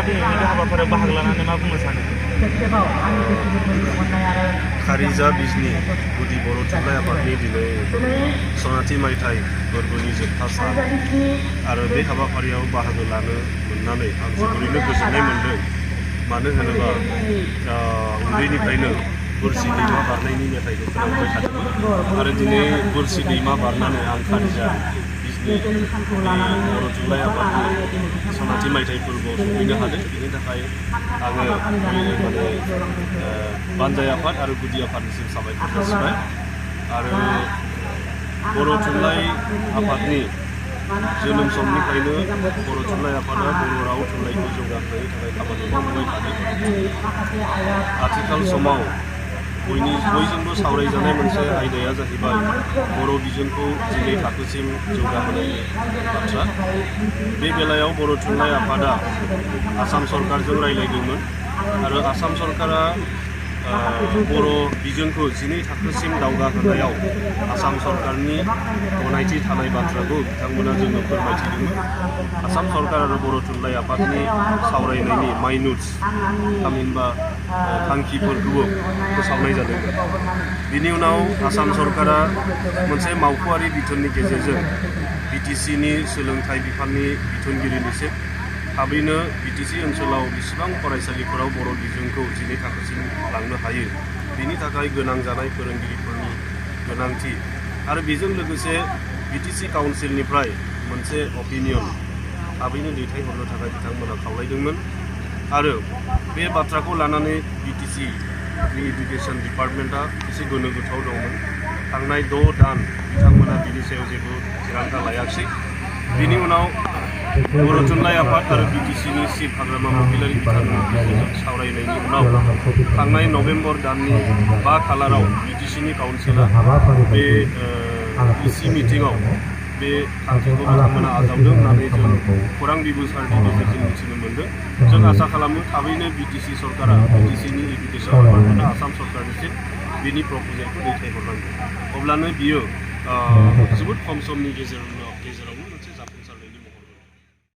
दिनैनि बे हाबाफारियाव बाहागो लानानै मा बुंनो सानो? खारिजा बिजनि गुदि बर' थुनलाइ आफादनि दिनै सनाथि मायथाइ फोरबोनि जोबथा सान आरो बे हाबाफारियाव बाहागो लानो मोननानै आं जोबोरैनो गोजोननाय मोन्दों। मानो होनोबा उन्दैनिफ्रायनो बोरसि दैमा बारनायनि मेथाइखौ खोनाबाय थादोंमोन आरो दिनै बोरसि दैमा बारनानै आं खारिजा बिजनि बर' थुनलाइ आफादनि सनाथि मायथाइ फोरबोआव सफैनो हादों। बेनि थाखाय आङो माने बानजाय आफाद आरो गुदि आफादनिसिम साबायखर जासिबाय आरो बर' थुनलाइ आफादनि जोनोम समनिफ्रायनो बर' थुनलाइ आफादा बर' राव थुनलाइखौ जौगाहोनायनि थाखाय खामानि मावबोबाय थादों। आथिखाल समाव बयजोंबो सावरायजानाय मोनसे आयदाया जाहैबाय बर' बिजोंखौ 12 थाखोसिम जौगाहोनायनि बाथ्रा। बे बेलायाव बर' थुनलाइ आफादा आसाम सरकारजों रायज्लायदोंमोन आरो आसाम सरकारा बर' बिजोंखौ 12 थाखोसिम दावगाहोनायाव आसाम सरकारनि गनायथि थानाय बाथ्राखौ बिथांमोना जोंनो फोरमायथिदोंमोन। आसाम सरकार आरो बर' थुनलाइ आफादनि सावरायनायनि माइनुट्स थामहिनबा थांखिफोरखौबो फोसावनाय जादोंमोन। बिनि उनाव आसाम सरकारा मोनसे मावख'आरि बिथोननि गेजेरजों बिटिसिनि सोलोंथाइ बिफाननि बिथोनगिरिनिसिम थाबैनो बिटिसि ओनसोलाव बेसेबां फरायसालिफोराव बर' बिजोंखौ 12 थाखोसिम लांनो हायो बेनि थाखाय गोनां जानाय फोरोंगिरिफोरनि गोनांथि आरो बेजों लोगोसे बिटिसि काउन्सिलनिफ्राय मोनसे अपिनियन थाबैनो दैथायहरनो थाखाय बिथांमोना खावलायदोंमोन आरो बे बाथ्राखौ लानानै बिटिसिनि एडुकेसन डिपार्टमेन्टआ एसे गोनो गोथोआव दंमोन। थांनाय 6 दान बिथांमोना बिनि सायाव जेबो थिरांथा लायाखिसै। बिनि उनाव बर' थुनलाइ आफाद आरो बिटिसिनि चिफ हाग्रामा महिलारि बिथांमोननि गेजेरजों सावरायनायनि उनाव थांनाय नभेम्बर दाननि 5 खालाराव बिटिसिनि काउन्सिला बे इसि मिटिङाव बे थांखिखौ बिथांमोना आजावदों होननानै जों खौरां बिबुंसारनि गेजेरजों मिथिनो मोन्दों। जों आसा खालामो थाबैनो बिटिसि सरकारा बिटिसिनि एडुकेसन डिपार्टमेन्टआ आसाम सरकारनिसिम बिनि प्रप'जेलखौ दैथायहरनांगौ। अब्लानो बियो जोबोद खम समनि गेजेरावनो